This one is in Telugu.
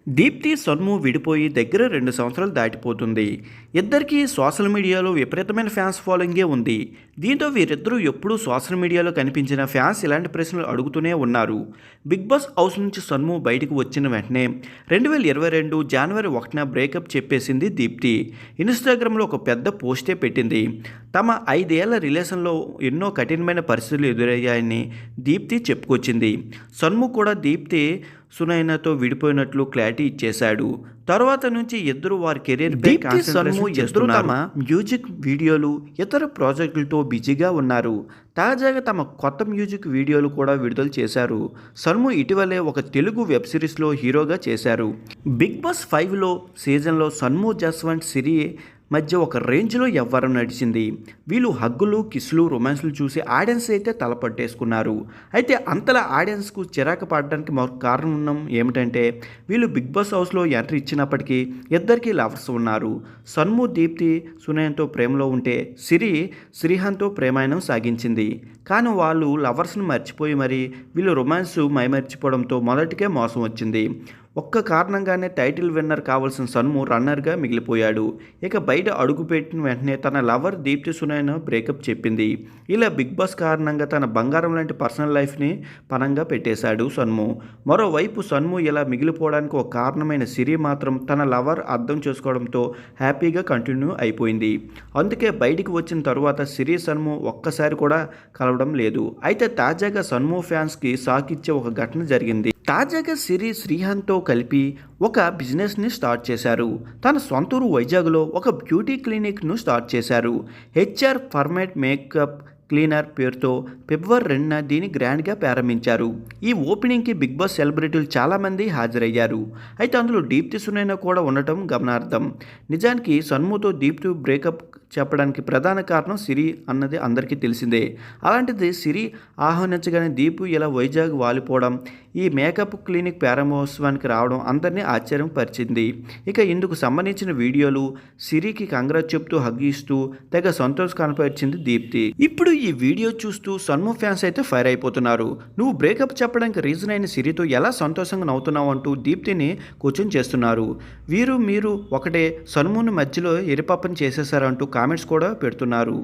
దీప్తి సన్ము విడిపోయి దగ్గర 2 సంవత్సరాలు దాటిపోతుంది. ఇద్దరికీ సోషల్ మీడియాలో విపరీతమైన ఫ్యాన్స్ ఫాలోయింగే ఉంది. దీంతో వీరిద్దరూ ఎప్పుడూ సోషల్ మీడియాలో కనిపించిన ఫ్యాన్స్ ఇలాంటి ప్రశ్నలు అడుగుతూనే ఉన్నారు. బిగ్ బాస్ హౌస్ నుంచి సన్ము బయటకు వచ్చిన వెంటనే 2022 జనవరి 1న బ్రేకప్ చెప్పేసింది దీప్తి. ఇన్స్టాగ్రామ్లో ఒక పెద్ద పోస్టే పెట్టింది. తమ 5 ఏళ్ల రిలేషన్లో ఎన్నో కఠినమైన పరిస్థితులు ఎదురయ్యాయని దీప్తి చెప్పుకొచ్చింది. సన్ము కూడా దీప్తి సునైనాతో విడిపోయినట్లు క్లారిటీ ఇచ్చేశాడు. తర్వాత నుంచి ఇద్దరు వారి కెరీర్పై కాన్సంట్రేషన్ చేస్తున్నారు. తమ మ్యూజిక్ వీడియోలు, ఇతర ప్రాజెక్టులతో బిజీగా ఉన్నారు. తాజాగా తమ కొత్త మ్యూజిక్ వీడియోలు కూడా విడుదల చేశారు. సన్ము ఇటీవలే ఒక తెలుగు వెబ్ సిరీస్లో హీరోగా చేశారు. బిగ్ బాస్ 5లో సీజన్లో సన్ము, జస్వంత్, సిరి మధ్య ఒక రేంజ్లో వ్యవహారం నడిచింది. వీళ్ళు హగ్గులు, కిస్సులు, రొమాన్స్లు చూసి ఆడియన్స్ అయితే తలపట్టేసుకున్నారు. అయితే అంతలా ఆడియన్స్కు చిరాకు పడడానికి మరొక కారణం ఏమిటంటే వీళ్ళు బిగ్ బాస్ హౌస్లో ఎంట్రీ ఇచ్చినప్పటికీ ఇద్దరికీ లవర్స్ ఉన్నారు. సన్ము దీప్తి సునయన్తో ప్రేమలో ఉంటే సిరి శ్రీహాన్తో ప్రేమాయణం సాగించింది. కానీ వాళ్ళు లవర్స్ను మర్చిపోయి మరి వీళ్ళు రొమాన్స్ మైమర్చిపోవడంతో మొదటికే మోసం వచ్చింది. ఒక్క కారణంగానే టైటిల్ విన్నర్ కావాల్సిన సన్ము రన్నర్గా మిగిలిపోయాడు. ఇక బయట అడుగుపెట్టిన వెంటనే తన లవర్ దీప్తి సునైన బ్రేకప్ చెప్పింది. ఇలా బిగ్ బాస్ కారణంగా తన బంగారం లాంటి పర్సనల్ లైఫ్ని పనంగా పెట్టేశాడు సన్ము. మరోవైపు సన్ము ఇలా మిగిలిపోవడానికి ఒక కారణమైన సిరి మాత్రం తన లవర్ అర్థం చేసుకోవడంతో హ్యాపీగా కంటిన్యూ అయిపోయింది. అందుకే బయటికి వచ్చిన తరువాత సిరి సన్ము ఒక్కసారి కూడా కలవడం లేదు. అయితే తాజాగా సన్ము ఫ్యాన్స్కి షాక్ ఇచ్చే ఒక ఘటన జరిగింది. తాజాగా సిరి శ్రీహాన్తో కలిపి ఒక బిజినెస్ని స్టార్ట్ చేశారు. తన సొంతూరు వైజాగ్లో ఒక బ్యూటీ క్లినిక్ను స్టార్ట్ చేశారు. హెచ్ఆర్ ఫర్మేట్ మేకప్ క్లీనర్ పేరుతో ఫిబ్రవరి 2న దీన్ని గ్రాండ్గా ప్రారంభించారు. ఈ ఓపెనింగ్కి బిగ్ బాస్ సెలబ్రిటీలు చాలామంది హాజరయ్యారు. అయితే అందులో దీప్తి సునైనా కూడా ఉండటం గమనార్థం. నిజానికి సన్ముతో దీప్తి బ్రేకప్ చెప్పడానికి ప్రధాన కారణం సిరి అన్నది అందరికీ తెలిసిందే. అలాంటిది సిరి ఆహ్వానించగానే దీపు ఇలా వైజాగ్ వాలిపోవడం, ఈ మేకప్ క్లినిక్ ప్రారంభోత్సవానికి రావడం అందరినీ ఆశ్చర్యం పరిచింది. ఇక ఇందుకు సంబంధించిన వీడియోలు సిరికి కంగ్రాట్స్ చెప్తూ హగ్ ఇస్తూ తెగ సంతోషం కనపరిచింది దీప్తి. ఇప్పుడు ఈ వీడియో చూస్తూ సన్ము ఫ్యాన్స్ అయితే ఫైర్ అయిపోతున్నారు. నువ్వు బ్రేకప్ చెప్పడానికి రీజన్ అయిన సిరితో ఎలా సంతోషంగా నవ్వుతున్నావు అంటూ దీప్తిని క్వశ్చన్ చేస్తున్నారు. మీరు ఒకటే, సన్ముని మధ్యలో ఎరిపప్పని చేసేశారంటూ కామెంట్స్ కూడా పెడుతున్నారు.